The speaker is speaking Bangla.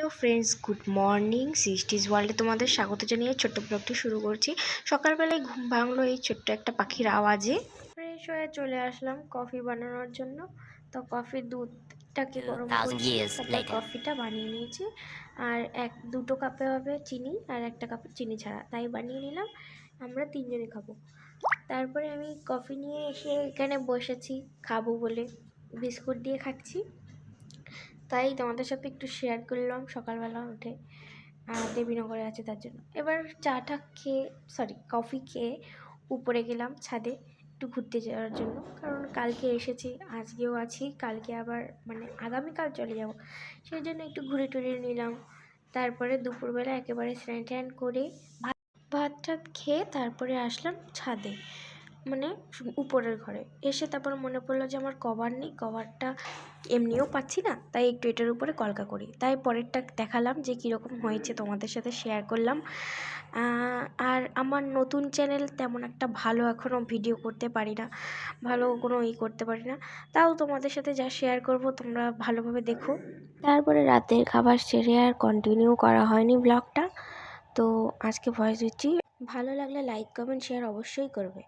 Hello friends, good morning. Srishti's ওয়ার্ল্ডে তোমাদের স্বাগত জানিয়ে ছোট্ট ব্লগটি শুরু করছি। সকালবেলায় ঘুম ভাঙলো এই ছোট্ট একটা পাখির আওয়াজে। ফ্রেশ হয়ে চলে আসলাম কফি বানানোর জন্য। তো কফির দুধটাকে গরম করছি, তারপর কফিটা বানিয়ে নিয়েছি। আর দুটো কাপে হবে চিনি আর একটা কাপে চিনি ছাড়া, তাই বানিয়ে নিলাম। আমরা তিনজনে খাবো। তারপরে আমি কফি নিয়ে এসে এখানে বসেছি খাবো বলে, বিস্কুট দিয়ে খাচ্ছি। তাই তোমাদের সাথে একটু শেয়ার করলাম সকালবেলা উঠে। দেবীনগরে আছে তার জন্য। এবার কফি খেয়ে উপরে গেলাম ছাদে একটু ঘুরতে যাওয়ার জন্য, কারণ কালকে এসেছি, আজকেও আছি, কালকে আবার আগামীকাল চলে যাব, সেই জন্য একটু ঘুরে টুরে নিলাম। তারপরে দুপুরবেলা একেবারে স্নান ট্যান করে ভাত টাত খেয়ে তারপরে আসলাম ছাদে, উপরের ঘরে এসে তারপর মনে পড়লো যে আমার কভার নেই, কভারটা এমনিও পাচ্ছি না, তাই একটু এটার উপরে কলকা করি। তাই পরেরটা দেখালাম যে কীরকম হয়েছে, তোমাদের সাথে শেয়ার করলাম। আর আমার নতুন চ্যানেল, তেমন একটা ভালো এখনও ভিডিও করতে পারি না, ভালো কোনো করতে পারি না, তাও তোমাদের সাথে যা শেয়ার করব তোমরা ভালোভাবে দেখো। তারপরে রাতের খাবার সেরে আর কন্টিনিউ করা হয়নি ব্লগটা, তো আজকে ভয়েস দিচ্ছি। ভালো লাগলে লাইক কমেন্ট শেয়ার অবশ্যই করবে।